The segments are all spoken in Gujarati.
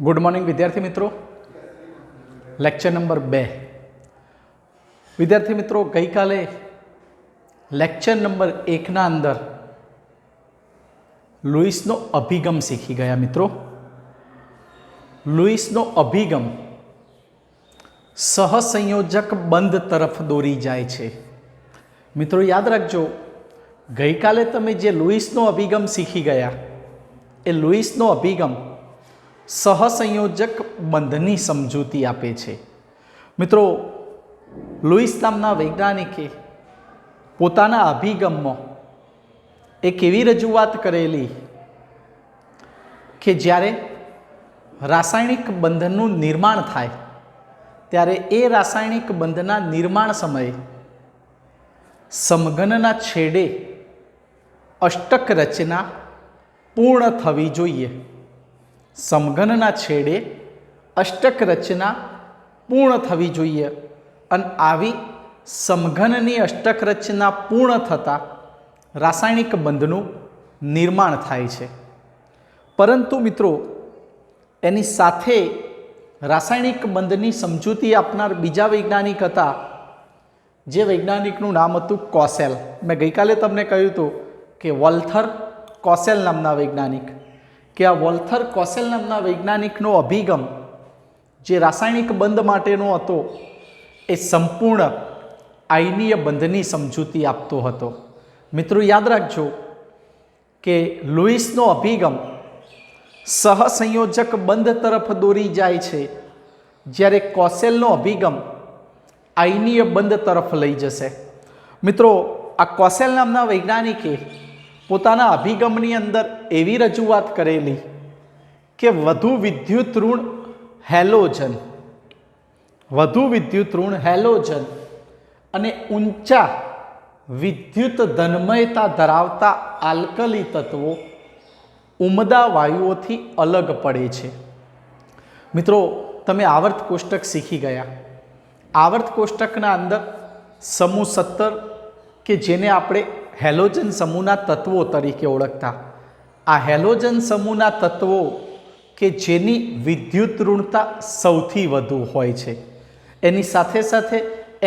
गुड मॉर्निंग विद्यार्थी मित्रों। लेक्चर नंबर 2 विद्यार्थी मित्रों गई काले लेक्चर नंबर 1 ना अंदर लुईसनो अभिगम सीखी गया। मित्रों लुईसनो अभिगम सहसंयोजक बंध तरफ दौरी जाए छे। मित्रों याद रखजो गई काले तमे जे लुईसनो अभिगम सीखी गया ए लुईसनो अभिगम सहसंयोजक बंधनी समझूती आपे छे। मित्रों लुईस नामना वैज्ञानिके पोताना अभिगममां एक एवी रजूआत करेली के ज्यारे रासायणिक बंधननुं निर्माण थाय त्यारे ए रासायणिक बंधना निर्माण समये समघनना छेडे अष्टक रचना पूर्ण थवी जोईए। समघनना छेडे अष्टक रचना पूर्ण थवी जोईए अने आवी समघननी अष्टक रचना पूर्ण थता रासायणिक बंधनु निर्माण थाय छे। परंतु मित्रों एनी साथे रासायणिक बंधनी समजूती आपनार बीजा वैज्ञानिक हता जे वैज्ञानिकनुं नाम हतुं कोसेल। मैं गई काले तमने कह्युं हतुं के वॉल्थर कोसेल नामना वैज्ञानिक कि आ वॉल्थर कोसेल नामना वैज्ञानिकनो अभिगम जे रासायणिक बंध माटेनो हतो ए संपूर्ण आयनीय बंधनी समजूती आपतो हतो। मित्रों याद राखजो के लुईसनो अभिगम सहसंयोजक बंध तरफ दौरी जाय छे ज्यारे कोसेलनो अभिगम आयनीय बंध तरफ लई जशे। मित्रों आ कोसेल नामना वैज्ञानिके पोताना अभिगमनी अंदर एवी रजूआत करेली के वधु विद्युत ऋण हेलोजन अने ऊंचा विद्युत धनमयता धरावता आल्कली तत्वों उमदा वायुओथी अलग पड़े छे। मित्रों तमे आवर्त कोष्टक सीखी गया। आवर्त कोष्टकना अंदर समूह 17 के जेने आपणे हेलोजन समूहना तत्वों तरीके ओळखता आ हेलोजन समूहना तत्वों के जेनी विद्युत ऋणता सौथी वधु होय छे एनी साथे साथे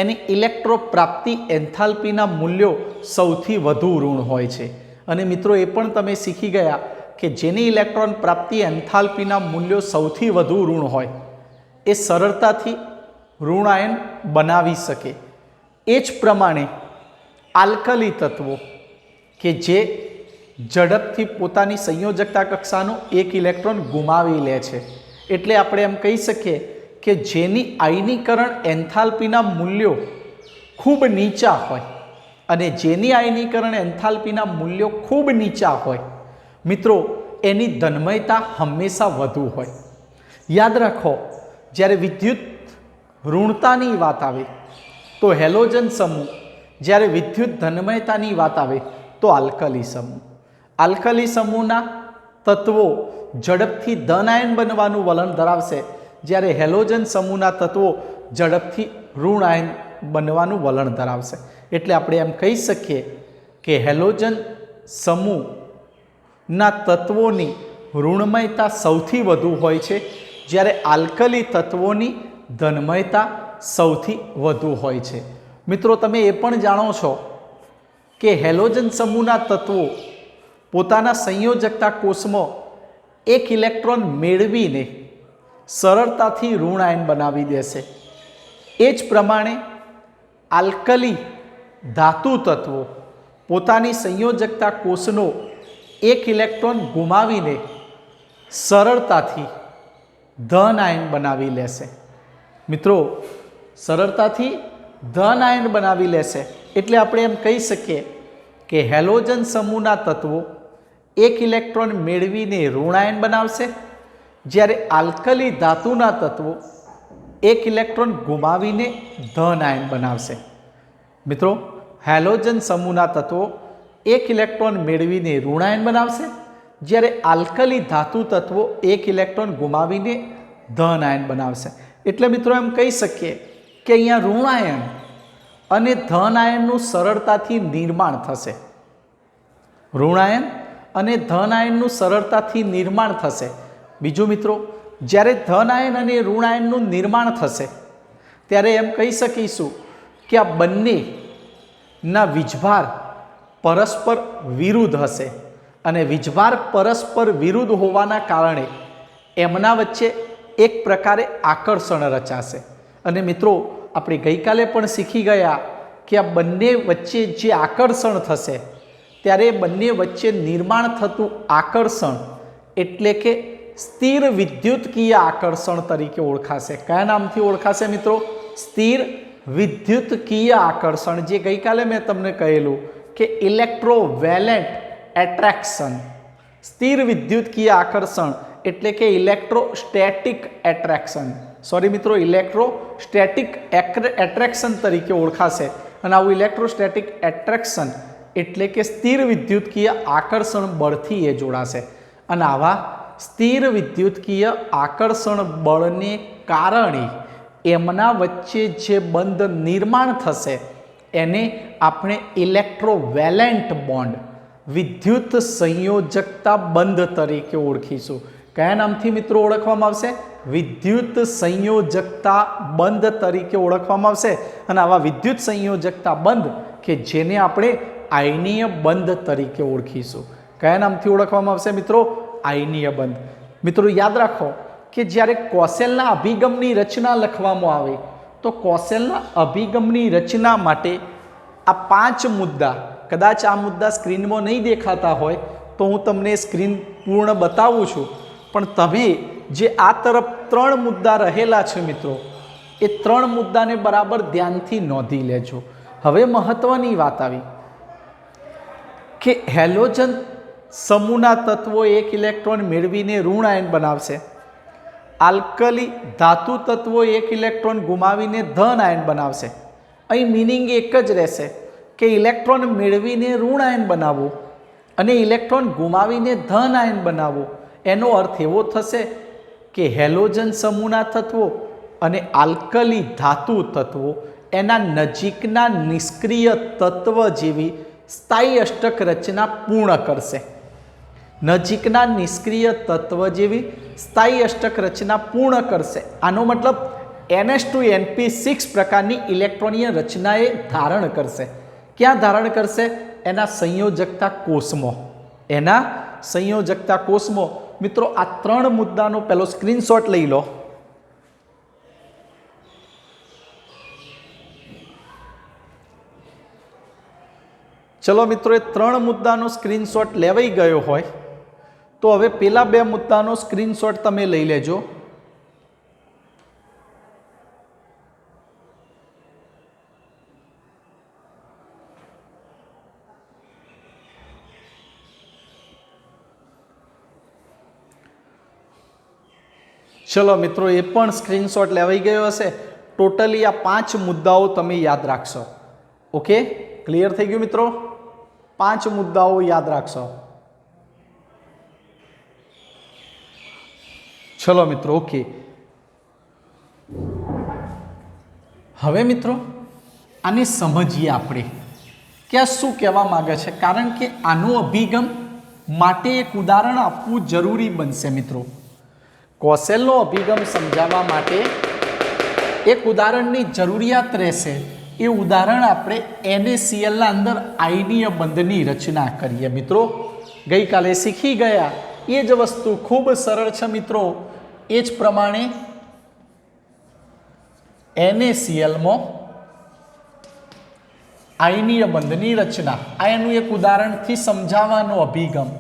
एनी इलेक्ट्रो प्राप्ति एन्थाल्पीना मूल्यों सौथी वधु ऋण होय छे। अने मित्रों ए पण तमे सीखी गया कि जेनी इलेक्ट्रॉन प्राप्ति एन्थाल्पीना मूल्यों सौथी वधु ऋण होय ए सरळताथी ऋणायन बनावी शके। ए ज प्रमाणे आल्कली तत्वों के जे झड़पथी पोतानी संयोजकता कक्षानो एक इलेक्ट्रॉन गुमावी ले छे एटले आपणे एम कही सकीए के जेनी आयनीकरण एन्थाल्पीना मूल्यों खूब नीचा होय अने जेनी आयनीकरण एन्थाल्पीना मूल्यों खूब नीचा होय मित्रों एनी धनमयता हमेशा वधु होय। याद राखो ज्यारे विद्युत ऋणतानी वात आवे तो हेलोजन समूह, ज्यारे विद्युत धनमयतानी वात आवे तो आल्कली समूह। आल्कली समूहना तत्वों झड़पथी धन आयन बनवानुं वलन धरावशे ज्यारे हेलोजन समूहना तत्वों झड़पथी ऋण आयन बनवानुं वलन धरावशे। एटले आपणे एम कही सकीए के हेलोजन समूहना तत्वोनी ऋणमयता सौथी वधु होय छे ज्यारे आल्कली तत्वोनी धनमयता सौथी वधु होय छे। मित्रों तमे ए पण जाणो छो के हेलोजन समूहना तत्वों पोताना संयोजकता कोषमां एक इलेक्ट्रॉन मेळवीने सरळताथी ऋण आयन बनावी देशे। ए ज प्रमाणे आल्कली धातु तत्वों पोतानी संयोजकता कोषनो एक इलेक्ट्रॉन गुमावीने सरळताथी धन आयन बनावी लेशे। मित्रों सरळताथी धन आयन बनावी लेशे एटले आपणे एम कही सकीए के हेलोजन समूहना तत्वों एक इलेक्ट्रॉन मेळवीने ऋण आयन बनावशे ज्यारे आल्कली धातुना तत्वों एक इलेक्ट्रॉन गुमावीने धन आयन बनावशे। मित्रों हेलोजन समूहना तत्वों एक इलेक्ट्रॉन मेळवीने ऋण आयन बनावशे ज्यारे आल्कली धातु तत्वों एक इलेक्ट्रॉन गुमावीने धन आयन बनावशे। एटले मित्रों एम कही सकीए के अहींया ऋण आयन अने धन आयननुं सरळताथी निर्माण थशे। ऋण आयन अने धन आयननुं सरळताथी निर्माण थशे। बीजું મિત્રો જ્યારે ધન આયન અને ઋણ આયનનું નિર્માણ થશે ત્યારે એમ કહી શકીશું કે આ બંનેના વીજભાર પરસ્પર વિરુદ્ધ હશે અને વીજભાર પરસ્પર વિરુદ્ધ હોવાના કારણે એમના વચ્ચે એક પ્રકારે આકર્ષણ રચાશે। અને મિત્રો આપણે ગઈકાલે પણ શીખી ગયા કે આ બંને વચ્ચે જે આકર્ષણ થશે ત્યારે બંને વચ્ચે નિર્માણ થતું આકર્ષણ એટલે કે સ્થિર વિદ્યુતકીય આકર્ષણ તરીકે ઓળખાશે। કયા નામથી ઓળખાશે મિત્રો? સ્થિર વિદ્યુતકીય આકર્ષણ, જે ગઈકાલે મેં તમને કહેલું કે ઇલેક્ટ્રોવેલેન્ટ એટ્રેક્શન। સ્થિર વિદ્યુતકીય આકર્ષણ એટલે કે ઇલેક્ટ્રોસ્ટેટિક એટ્રેક્શન, સોરી મિત્રો, ઇલેક્ટ્રોસ્ટેટિક એટ્રેક્શન તરીકે ઓળખાશે। અને આવું ઇલેક્ટ્રોસ્ટેટિક એટ્રેક્શન એટલે કે સ્થિર વિદ્યુતકીય આકર્ષણ બળથી એ જોડાશે અને આવા સ્થિર વિદ્યુતકીય આકર્ષણ બળને કારણે એમના વચ્ચે જે બંધ નિર્માણ થશે એને આપણે ઇલેક્ટ્રોવેલેન્ટ બોન્ડ, વિદ્યુત સંયોજકતા બંધ તરીકે ઓળખીશું। કયા નામથી મિત્રો ઓળખવામાં આવશે? વિદ્યુત સંયોજકતા બંધ તરીકે ઓળખવામાં આવશે। અને આવા વિદ્યુત સંયોજકતા બંધ કે જેને આપણે આયનીય બંધ તરીકે ઓળખીશું। કયા નામથી ઓળખવામાં આવશે મિત્રો? આયનીય બંધ। મિત્રો યાદ રાખો કે જ્યારે કોસેલના અભિગમની રચના લખવામાં આવે તો કોસેલના અભિગમની રચના માટે આ 5 મુદ્દા, કદાચ આ મુદ્દા સ્ક્રીનમાં નહીં દેખાતા હોય તો હું તમને સ્ક્રીન પૂર્ણ બતાવું છું, પણ તમે જે આ તરફ 3 મુદ્દા રહેલા છે મિત્રો, એ 3 મુદ્દાને બરાબર ધ્યાનથી નોંધી લેજો। હવે મહત્વની વાત આવી કે હેલોજન સમૂહના તત્વો એક ઇલેક્ટ્રોન મેળવીને ઋણ આયન બનાવશે, આલ્કલી ધાતુ તત્વો એક ઇલેક્ટ્રોન ગુમાવીને ધન આયન બનાવશે। અહીં મિનિંગ એક જ રહેશે કે ઇલેક્ટ્રોન મેળવીને ઋણ આયન બનાવવું અને ઇલેક્ટ્રોન ગુમાવીને ધન આયન બનાવવું, એનો અર્થ એવો થશે કે હેલોજન સમૂહના તત્વો અને આલ્કલી ધાતુ તત્વો એના નજીકના નિષ્ક્રિય તત્વ જેવી સ્થાયી અષ્ટક રચના પૂર્ણ કરશે। નજીકના નિષ્ક્રિય તત્વ જેવી સ્થાયી અષ્ટક રચના પૂર્ણ કરશે। આનો મતલબ NH2NP6 પ્રકારની ઇલેક્ટ્રોનીય રચનાએ ધારણ કરશે। ક્યાં ધારણ કરશે? એના સંયોજકતા કોષમાં, એના સંયોજકતા કોષમાં। મિત્રો આ 3 મુદ્દાનો પહેલો સ્ક્રીનશોટ લઈ લો। ચલો મિત્રો, એ 3 મુદ્દાનો સ્ક્રીનશોટ લેવાઈ ગયો હોય તો હવે પેલા 2 મુદ્દાનો સ્ક્રીનશોટ તમે લઈ લેજો। ચલો મિત્રો, એ પણ સ્ક્રીનશોટ લેવાઈ ગયો હશે। ટોટલી આ 5 મુદ્દાઓ તમે યાદ રાખશો। ઓકે, ક્લિયર થઈ ગયું મિત્રો? 5 મુદ્દાઓ યાદ રાખશો। ચલો મિત્રો, ઓકે। હવે મિત્રો આને સમજીએ આપણે કે આ શું કહેવા માંગે છે, કારણ કે આનો અભિગમ માટે એક ઉદાહરણ આપવું જરૂરી બનશે મિત્રો। કોસેલનો અભિગમ સમજાવવા માટે એક ઉદાહરણની જરૂરિયાત રહેશે। એ ઉદાહરણ આપણે NaClના અંદર આયનીય બંધની રચના કરીએ મિત્રો। ગઈકાલે શીખી ગયા એ જ વસ્તુ ખૂબ સરળ છે મિત્રો। એ જ પ્રમાણે NaClમાં આયનીય બંધની રચના, આ એનું એક ઉદાહરણથી સમજાવવાનો અભિગમ,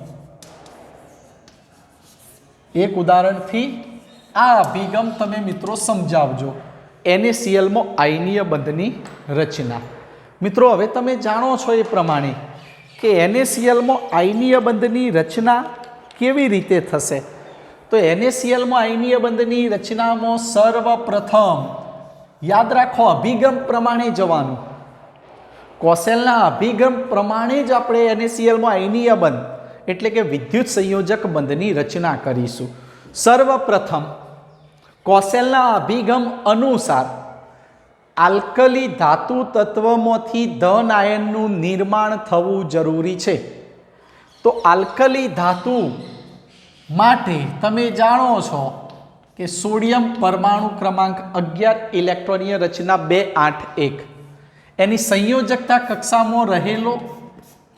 એક ઉદાહરણથી આ અભિગમ તમે મિત્રો સમજાવજો। NaClમાં આયનીય બંધની રચના। મિત્રો હવે તમે જાણો છો એ પ્રમાણે કે NaClમાં આયનીય બંધની રચના કેવી રીતે થશે? તો NaClમાં આયનીય બંધની રચનામાં સર્વપ્રથમ યાદ રાખો અભિગમ પ્રમાણે જવાનું। કોસેલના અભિગમ પ્રમાણે જ આપણે NaClમાં આયનીય બંધ એટલે કે વિદ્યુત સંયોજક બંધની રચના કરીશું। સર્વપ્રથમ કોસેલના અભિગમ અનુસાર આલ્કલી ધાતુ તત્વમાંથી ધન આયનનું નિર્માણ થવું જરૂરી છે। તો આલ્કલી ધાતુ માટે તમે જાણો છો કે સોડિયમ પરમાણુ ક્રમાંક 11 ઇલેક્ટ્રોનીય રચના 281 એની સંયોજકતા કક્ષામાં રહેલો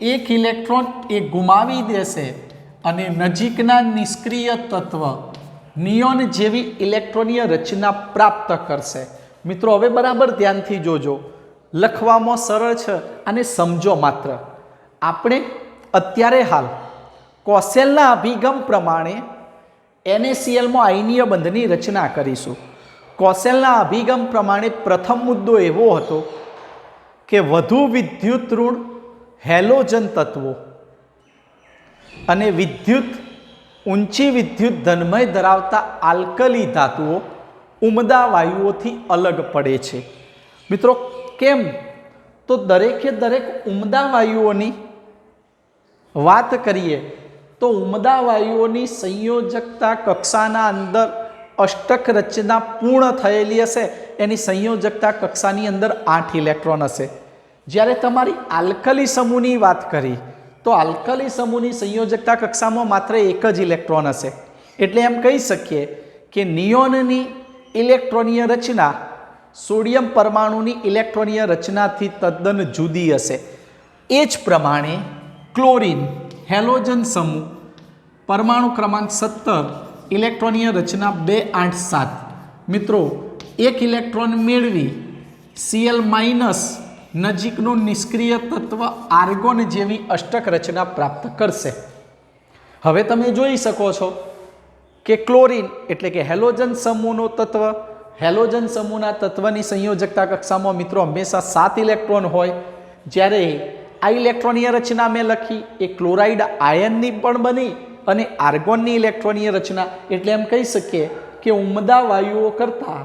એક ઇલેક્ટ્રોન એ ગુમાવી દેશે અને નજીકના નિષ્ક્રિય તત્વ નિયોન જેવી ઇલેક્ટ્રોનીય રચના પ્રાપ્ત કરશે. મિત્રો હવે બરાબર ધ્યાનથી જોજો, લખવામાં સરળ છે અને સમજો માત્ર. આપણે અત્યારે હાલ કોસેલના અભિગમ પ્રમાણે NaClમાં આયનીય બંધની રચના કરીશું. કોસેલના અભિગમ પ્રમાણે પ્રથમ મુદ્દો એવો હતો કે વધુ વિદ્યુત ઋણ હેલોજન તત્વો અને ઊંચી વિદ્યુત ધનમય ધરાવતા આલ્કલી ધાતુઓ ઉમદા વાયુઓથી અલગ પડે છે. મિત્રો કેમ? તો દરેકે દરેક ઉમદા વાયુઓની વાત કરીએ તો ઉમદા વાયુઓની સંયોજકતા કક્ષાના અંદર અષ્ટક રચના પૂર્ણ થયેલી હશે. એની સંયોજકતા કક્ષાની અંદર 8 ઇલેક્ટ્રોન હશે. જ્યારે તમારી આલ્કલી સમૂહની વાત કરી તો આલ્કલી સમૂહની સંયોજકતા કક્ષામાં માત્ર એક જ ઇલેક્ટ્રોન હશે. એટલે એમ કહી શકીએ કે નિયોનની ઇલેક્ટ્રોનીય રચના સોડિયમ પરમાણુની ઇલેક્ટ્રોનીય રચનાથી તદ્દન જુદી હશે. એ જ પ્રમાણે ક્લોરીન હેલોજન સમૂહ પરમાણુ ક્રમાંક 17 ઇલેક્ટ્રોનીય રચના 287. મિત્રો એક ઇલેક્ટ્રોન મેળવી Cl- નજીકનું નિષ્ક્રિય તત્વ આર્ગોન જેવી અષ્ટક રચના પ્રાપ્ત કરશે. હવે તમે જોઈ શકો છો કે ક્લોરીન એટલે કે હેલોજન સમૂહનો તત્વ, હેલોજન સમૂહના તત્વની સંયોજકતા કક્ષામાં મિત્રો હંમેશા 7 ઇલેક્ટ્રોન હોય. જ્યારે આ ઇલેક્ટ્રોનીય રચના મેં લખી એ ક્લોરાઇડ આયનની પણ બની અને આર્ગોનની ઇલેક્ટ્રોનીય રચના. એટલે એમ કહી શકીએ કે ઉમદા વાયુઓ કરતાં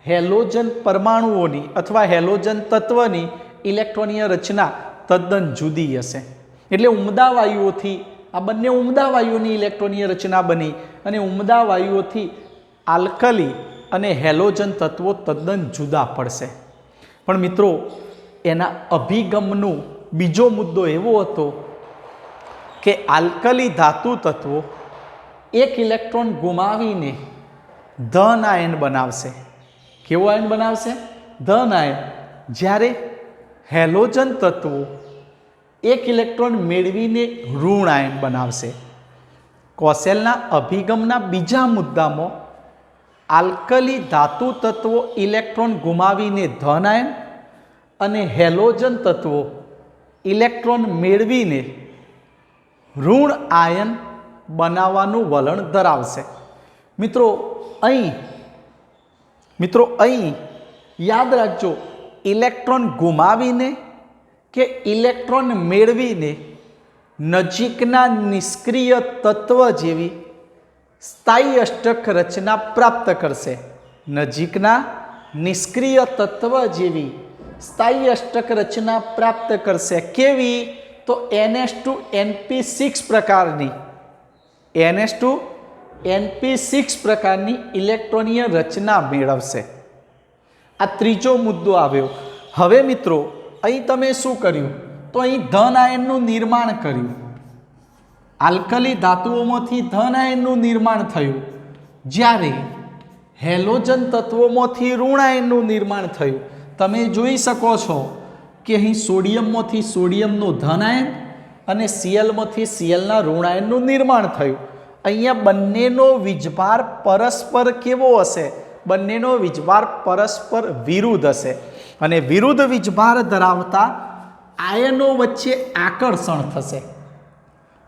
હેલોજન પરમાણુઓની અથવા હેલોજન તત્વની ઇલેક્ટ્રોનીય રચના તદ્દન જુદી હશે. એટલે ઉમદા વાયુઓથી આ બંને ઉમદા વાયુઓની ઇલેક્ટ્રોનીય રચના બની અને ઉમદા વાયુઓથી આલ્કલી અને હેલોજન તત્વો તદ્દન જુદા પડશે. પણ મિત્રો એના અભિગમનો બીજો મુદ્દો એવો હતો કે આલ્કલી ધાતુ તત્વો એક ઇલેક્ટ્રોન ગુમાવીને ધન આયન બનાવશે. કેવો આયન બનાવશે? ધન આયન. જ્યારે હેલોજન તત્વો એક ઇલેક્ટ્રોન મેળવીને ઋણ આયન બનાવશે. કોસેલના અભિગમના બીજા મુદ્દામાં આલ્કલી ધાતુ તત્વો ઇલેક્ટ્રોન ગુમાવીને ધન આયન અને હેલોજન તત્વો ઇલેક્ટ્રોન મેળવીને ઋણ આયન બનાવવાનું વલણ ધરાવશે. મિત્રો અહીં યાદ રાખજો, ઇલેક્ટ્રોન ગુમાવીને કે ઇલેક્ટ્રોન મેળવીને નજીકના નિષ્ક્રિય તત્વ જેવી સ્થાયી અષ્ટક રચના પ્રાપ્ત કરશે. નજીકના નિષ્ક્રિય તત્વ જેવી સ્થાયી અષ્ટક રચના પ્રાપ્ત કરશે. કેવી? તો NH2NP6 પ્રકારની NH2NP6 પ્રકારની ઇલેક્ટ્રોનીય રચના મેળવશે. આ ત્રીજો મુદ્દો આવ્યો. હવે મિત્રો અહીં તમે શું કર્યું? તો અહીં ધન આયનનું નિર્માણ કર્યું. આલ્કલી ધાતુઓમાંથી ધન આયનનું નિર્માણ થયું, જ્યારે હેલોજન તત્વોમાંથી ઋણ આયનનું નિર્માણ થયું. તમે જોઈ શકો છો કે અહીં સોડિયમમાંથી સોડિયમનું ધન આયન અને Clમાંથી Clના ઋણ આયનનું નિર્માણ થયું. અહીંયા બંનેનો વીજભાર પરસ્પર કેવો હશે? બંનેનો વીજભાર પરસ્પર વિરુદ્ધ હશે અને વિરુદ્ધ વીજભાર ધરાવતા આયનો વચ્ચે આકર્ષણ થશે.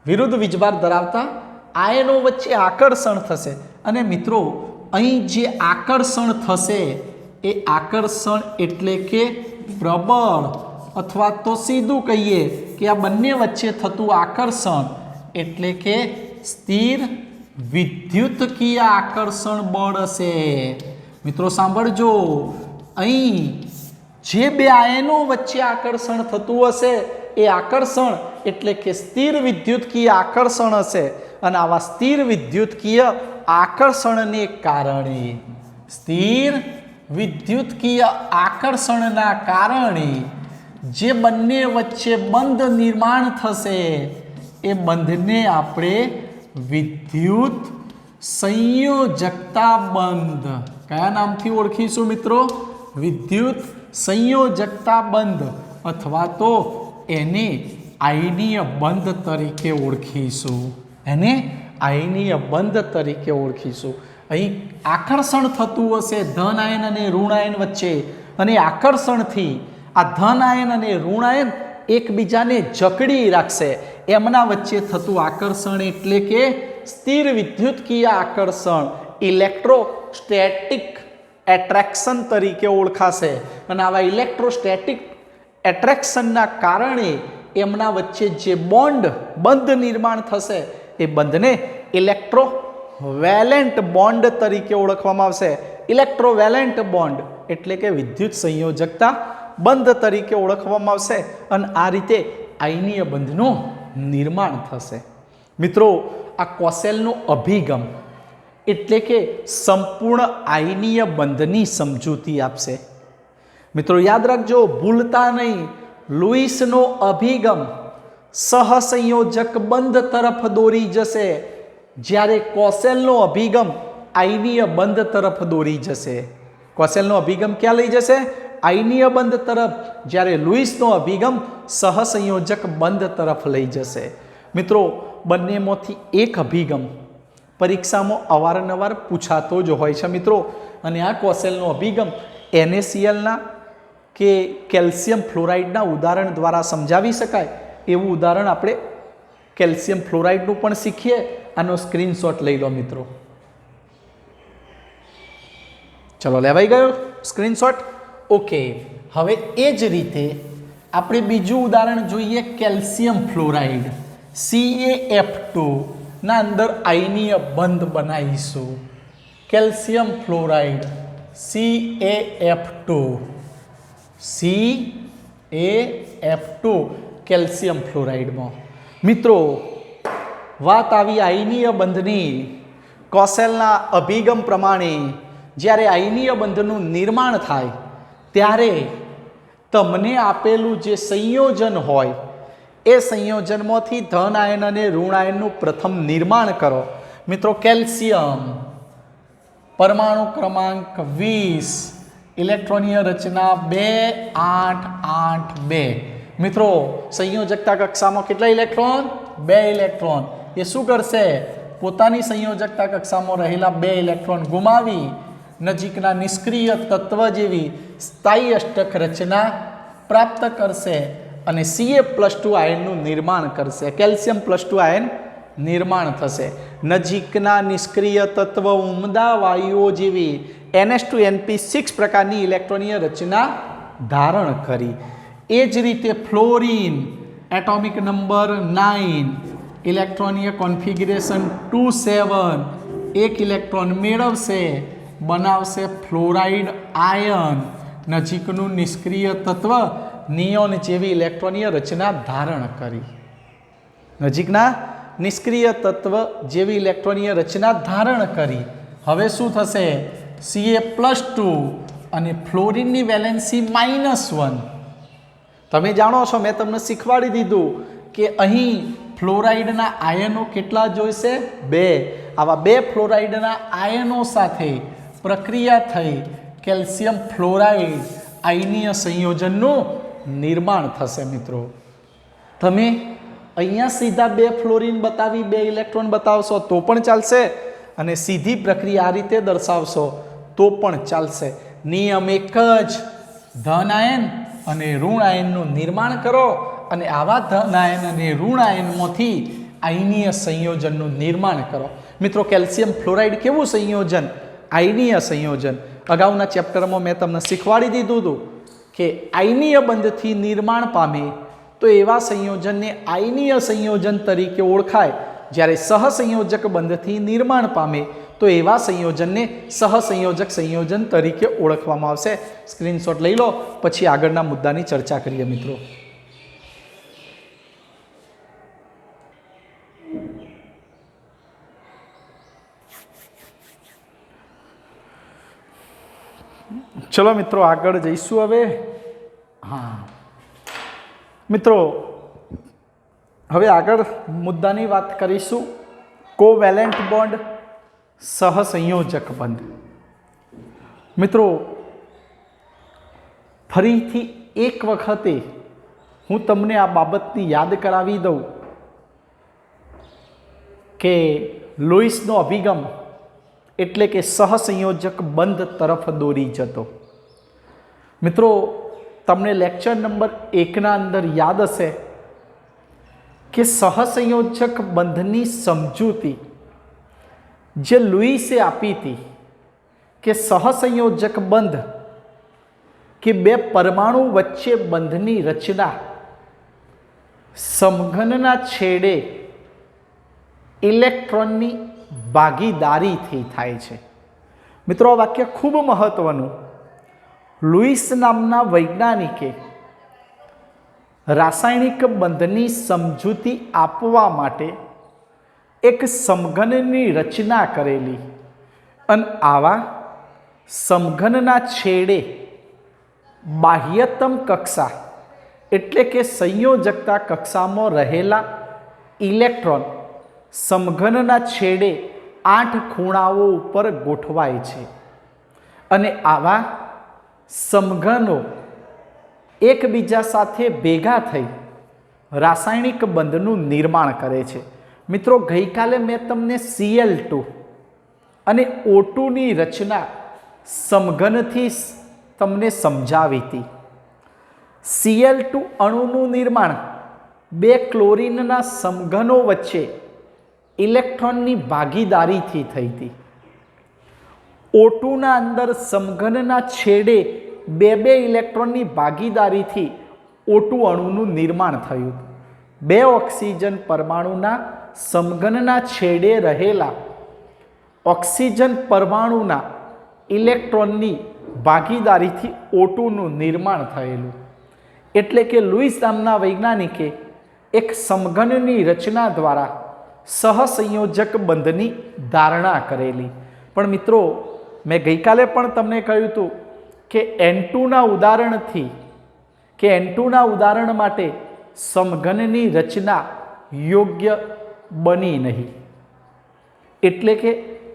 વિરુદ્ધ વીજભાર ધરાવતા આયનો વચ્ચે આકર્ષણ થશે. અને મિત્રો અહીં જે આકર્ષણ થશે એ આકર્ષણ એટલે કે પ્રબળ, અથવા તો સીધું કહીએ કે આ બંને વચ્ચે થતું આકર્ષણ એટલે કે સ્થિર વિદ્યુતકીય આકર્ષણ બળ હશે. મિત્રો સાંભળજો, અહીં જે બે આયનો વચ્ચે આકર્ષણ થતું હશે એ આકર્ષણ એટલે કે સ્થિર વિદ્યુતકીય આકર્ષણ હશે. અને આવા સ્થિર વિદ્યુતકીય આકર્ષણને કારણે સ્થિર વિદ્યુતકીય આકર્ષણના કારણે જે બંને વચ્ચે બંધ નિર્માણ થશે એ બંધને આપણે વિદ્યુત સંયોજકતા બંધ. કયા નામથી ઓળખીશું મિત્રો? વિદ્યુત સંયોજકતા બંધ અથવા તો એને આયનીય બંધ તરીકે ઓળખીશું. એને આયનીય બંધ તરીકે ઓળખીશું. અહીં આકર્ષણ થતું હશે ધન આયન અને ઋણ આયન વચ્ચે, અને આકર્ષણથી આ ધન આયન અને ઋણ આયન એકબીજાને જકડી રાખશે. એમના વચ્ચે થતું આકર્ષણ એટલે કે સ્થિર વિદ્યુતકીય આકર્ષણ, ઇલેક્ટ્રોસ્ટેટિક એટ્રેક્શન તરીકે ઓળખાશે. અને આવા ઇલેક્ટ્રોસ્ટેટિક એટ્રેક્શનના કારણે એમના વચ્ચે જે બંધ નિર્માણ થશે એ બંધને ઇલેક્ટ્રોવેલેન્ટ બોન્ડ તરીકે ઓળખવામાં આવશે. ઇલેક્ટ્રોવેલેન્ટ બોન્ડ એટલે કે વિદ્યુત સંયોજકતા બંધ તરીકે ઓળખવામાં આવશે. અને આ રીતે આયનીય બંધનું નિર્માણ થશે. મિત્રો, આ કોસેલનો અભિગમ એટલે કે સંપૂર્ણ આયનીય બંધની સમજૂતી આપશે. મિત્રો યાદ રાખજો, ભૂલતા નહીં, લુઈસનો અભિગમ સહસંયોજક બંધ તરફ દોરી જશે, જ્યારે કોસેલનો અભિગમ આયનીય બંધ તરફ દોરી જશે. કોસેલનો અભિગમ ક્યાં લઈ જશે? આયનીય બંધ તરફ, જ્યારે લુઈસનો અભિગમ સહસંયોજક બંધ તરફ લઈ જશે. મિત્રો, બંનેમાંથી એક અભિગમ પરીક્ષામાં અવારનવાર પૂછાતો જ હોય છે મિત્રો. અને આ કોસેલનો અભિગમ NaClના કે કેલ્શિયમ ફ્લોરાઇડના ઉદાહરણ દ્વારા સમજાવી શકાય. એવું ઉદાહરણ આપણે કેલ્શિયમ ફ્લોરાઇડનું પણ શીખીએ. આનો સ્ક્રીનશોટ લઈ લો મિત્રો. ચલો, લેવાઈ ગયો સ્ક્રીનશોટ? ઓકે. હવે એ જ રીતે આપણે બીજું ઉદાહરણ જોઈએ, કેલ્શિયમ ફ્લોરાઇડ CaF2 ના અંદર આયનીય બંધ બનાવીશું. કેલ્શિયમ ફ્લોરાઇડ CaF2 કેલ્શિયમ ફ્લોરાઇડમાં. મિત્રો, વાત આવી આયનીય બંધની. કોસેલના અભિગમ પ્રમાણે જ્યારે આયનીય બંધનું નિર્માણ થાય ત્યારે તમને આપેલું જે સંયોજન હોય એ સંયોજનમાંથી ધન આયન અને ઋણ આયનનું પ્રથમ નિર્માણ કરો. મિત્રો, કેલ્શિયમ પરમાણુ ક્રમાંક 20, ઇલેક્ટ્રોનીય રચના 2 8 8 2. મિત્રો, સંયોજકતા કક્ષામાં કેટલા ઇલેક્ટ્રોન? 2 ઇલેક્ટ્રોન. એ શું કરશે? પોતાની સંયોજકતા કક્ષામાં રહેલા 2 ઇલેક્ટ્રોન ગુમાવી નજીકના નિષ્ક્રિય તત્વ જેવી સ્થાયી અષ્ટક રચના પ્રાપ્ત કરશે અને Ca+2 આયનનું નિર્માણ કરશે. કેલ્શિયમ +2 આયન નિર્માણ થશે. નજીકના નિષ્ક્રિય તત્વ ઉમદા વાયુઓ જેવી NH2NP6 પ્રકારની ઇલેક્ટ્રોનીય રચના ધારણ કરી. એ જ રીતે ફ્લોરિન એટોમિક નંબર 9, ઇલેક્ટ્રોનીય કોન્ફિગરેશન 2 7, 1 ઇલેક્ટ્રોન મેળવશે, બનાવશે ફ્લોરાઇડ આયન. નજીકનું નિષ્ક્રિય તત્વ નિયોન જેવી ઇલેક્ટ્રોનીય રચના ધારણ કરી. નજીકના નિષ્ક્રિય તત્વ જેવી ઇલેક્ટ્રોનીય રચના ધારણ કરી. હવે શું થશે? Ca+2 અને ફ્લોરિનની વેલેન્સી -1. તમે જાણો છો, મેં તમને શીખવાડી દીધું કે અહીં ફ્લોરાઇડના આયનો કેટલા જોઈશે? 2. આવા 2 ફ્લોરાઇડના આયનો સાથે પ્રક્રિયા થઈ કેલ્શિયમ ફ્લોરાઇડ આયનીય સંયોજનનું નિર્માણ થશે. મિત્રો, તમે અહીંયા સીધા 2 ફ્લોરિન બતાવી 2 ઇલેક્ટ્રોન બતાવશો તો પણ ચાલશે, અને સીધી પ્રક્રિયા આ રીતે દર્શાવશો તો પણ ચાલશે. નિયમ એક જ, ધન આયન અને ઋણ આયનનું નિર્માણ કરો અને આવા ધન આયન અને ઋણ આયનમાંથી આયનીય સંયોજનનું નિર્માણ કરો. મિત્રો, કેલ્શિયમ ફ્લોરાઇડ કેવું સંયોજન? આયનીય સંયોજન. અગાઉના ચેપ્ટરમાં મેં તમને શીખવાડી દીધું હતું કે આયનીય બંધથી નિર્માણ પામે તો એવા સંયોજનને આયનીય સંયોજન તરીકે ઓળખાય, જ્યારે સહસંયોજક બંધથી નિર્માણ પામે તો એવા સંયોજનને સહસંયોજક સંયોજન તરીકે ઓળખવામાં આવશે. સ્ક્રીનશોટ લઈ લો, પછી આગળના મુદ્દાની ચર્ચા કરીએ. મિત્રો, ચલો મિત્રો આગળ જઈશું હવે. હા મિત્રો, હવે આગળ મુદ્દાની વાત કરીશું. કોવેલેન્ટ બોન્ડ, સહસંયોજક બંધ. મિત્રો, ફરીથી એક વખતે હું તમને આ બાબતની યાદ કરાવી દઉં કે લુઈસનો અભિગમ એટલે કે સહસંયોજક બંધ તરફ દોરી જતો. મિત્રો, તમને લેક્ચર નંબર 1ના અંદર યાદ હશે કે સહસંયોજક બંધની સમજૂતી જે લુઈસે આપી હતી કે સહસંયોજક બંધ કે બે પરમાણુ વચ્ચે બંધની રચના સમઘનના છેડે ઇલેક્ટ્રોનની ભાગીદારીથી થાય છે. મિત્રો, આ વાક્ય ખૂબ મહત્વનું. લુઈસ નામના વૈજ્ઞાનિકે રાસાયણિક બંધની સમજૂતી આપવા માટે એક સમઘનની રચના કરેલી અને આવા સમઘનના છેડે બાહ્યતમ કક્ષા એટલે કે સંયોજકતા કક્ષામાં રહેલા ઇલેક્ટ્રોન સમઘનના છેડે 8 ખૂણાઓ ઉપર ગોઠવાય છે અને આવા સમઘનો એકબીજા સાથે ભેગા થઈ રાસાયણિક બંધનું નિર્માણ કરે છે. મિત્રો, ગઈકાલે મેં તમને Cl2 અને O2ની રચના સમઘનથી તમને સમજાવી હતી. Cl2 અણુનું નિર્માણ બે ક્લોરીનના સમઘનો વચ્ચે ઇલેક્ટ્રોનની ભાગીદારીથી થઈ હતી. O2ના અંદર સમઘનના છેડે બે ઇલેક્ટ્રોનની ભાગીદારીથી O2 અણુનું નિર્માણ થયું. બે ઓક્સિજન પરમાણુના સમઘનના છેડે રહેલા ઓક્સિજન પરમાણુના ઇલેક્ટ્રોનની ભાગીદારીથી O2નું નિર્માણ થયેલું. એટલે કે લુઈસ નામના વૈજ્ઞાનિકે એક સમઘનની રચના દ્વારા સહસંયોજક બંધની ધારણા કરેલી. પણ મિત્રો, મેં ગઈકાલે પણ તમને કહ્યું હતું કે N2ના ઉદાહરણથી કે N2ના ઉદાહરણ માટે સમઘનની રચના યોગ્ય બની નહીં. એટલે કે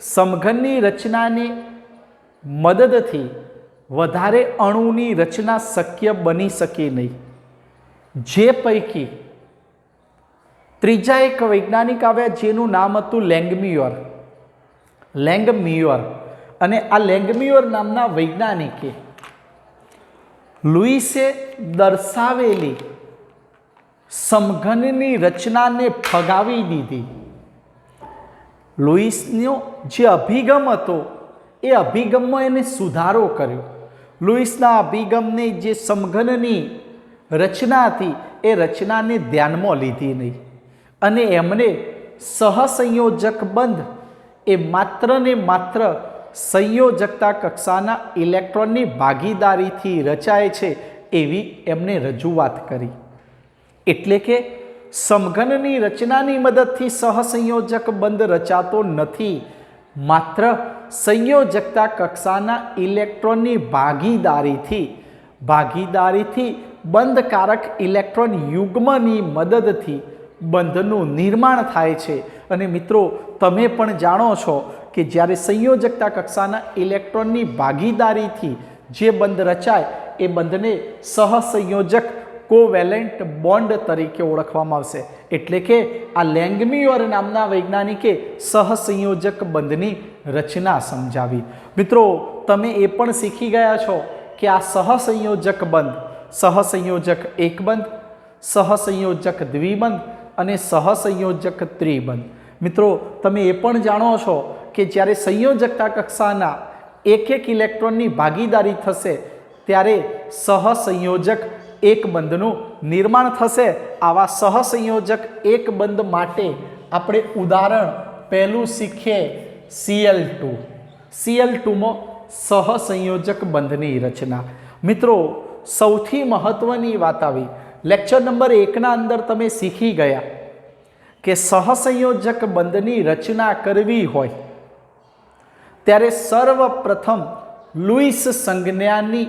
સમઘનની રચનાની મદદથી વધારે અણુની રચના શક્ય બની શકે નહીં. જે પૈકી ત્રીજા એક વૈજ્ઞાનિક આવ્યા જેનું નામ હતું લેંગમ્યુઅર. અને આ લેંગમ્યુઅર નામના વૈજ્ઞાનિકે લુઈસે દર્શાવેલી સમઘનની રચનાને ફગાવી દીધી. લુઈસનો જે અભિગમ હતો એ અભિગમમાં એને સુધારો કર્યો. લુઈસના અભિગમને જે સમઘનની રચના હતી એ રચનાને ધ્યાનમાં લીધી નહીં અને એમને સહસંયોજક બંધ એ માત્ર ને માત્ર સંયોજકતા કક્ષાના ઇલેક્ટ્રોનની ભાગીદારીથી રચાય છે એવી એમને રજૂઆત કરી. એટલે કે સમઘનની રચનાની મદદથી સહસંયોજક બંધ રચાતો નથી, માત્ર સંયોજકતા કક્ષાના ઇલેક્ટ્રોનની ભાગીદારીથી બંધકારક ઇલેક્ટ્રોન યુગ્મની મદદથી બંધનું નિર્માણ થાય છે. અને મિત્રો, તમે પણ જાણો છો કે જ્યારે સંયોજકતા કક્ષાના ઇલેક્ટ્રોનની ભાગીદારીથી જે બંધ રચાય એ બંધને સહસંયોજક કોવેલેન્ટ બોન્ડ તરીકે ઓળખવામાં આવશે. એટલે કે આ લેંગમ્યુઅર નામના વૈજ્ઞાનિકે સહસંયોજક બંધની રચના સમજાવી. મિત્રો, તમે એ પણ શીખી ગયા છો કે આ સહસંયોજક બંધ સહસંયોજક એકબંધ, સહસંયોજક દ્વિબંધ અને સહસંયોજક ત્રિબંધ. મિત્રો, તમે એ પણ જાણો છો કે જ્યારે સંયોજકતા કક્ષાના એક ઇલેક્ટ્રોનની ભાગીદારી થશે ત્યારે સહસંયોજક એક બંધનું નિર્માણ થશે. આવા સહસંયોજક એક બંધ માટે આપણે ઉદાહરણ પહેલું શીખીએ Cl2. Cl2માં સહસંયોજક બંધની રચના. મિત્રો, સૌથી મહત્વની વાત આવી. લેક્ચર નંબર 1ના અંદર તમે શીખી ગયા કે સહસંયોજક બંધની રચના કરવી હોય ત્યારે સર્વપ્રથમ લુઈસ સંજ્ઞાની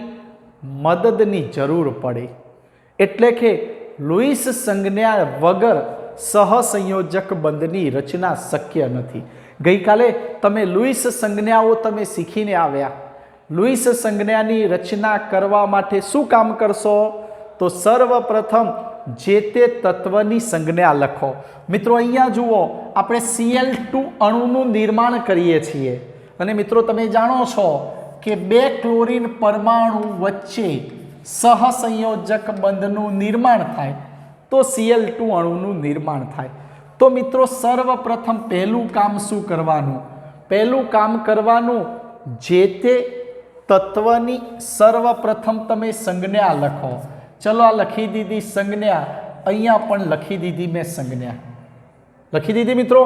મદદની જરૂર પડે. એટલે કે લુઈસ સંજ્ઞા વગર સહસંયોજક બંધની રચના શક્ય નથી. ગઈકાલે તમે લુઈસ સંજ્ઞાઓ તમે શીખીને આવ્યા. લુઈસ સંજ્ઞાની રચના કરવા માટે શું કામ કરશો? તો સર્વપ્રથમ જે તે તત્વની સંજ્ઞા લખો. મિત્રો અહીંયા જુઓ, આપણે Cl2 અણુનું નિર્માણ કરીએ છીએ અને મિત્રો તમે જાણો છો કે બે ક્લોરીન પરમાણુ વચ્ચે સહસંયોજક બંધનું નિર્માણ થાય તો Cl2 અણુનું નિર્માણ થાય. તો મિત્રો સર્વપ્રથમ પહેલું કામ શું કરવાનું? પહેલું કામ કરવાનું, જે તે તત્વની સર્વપ્રથમ તમે સંજ્ઞા લખો. ચલો આ લખી દીધી સંજ્ઞા, અહીંયા પણ લખી દીધી મેં સંજ્ઞા. લખી દીધી મિત્રો?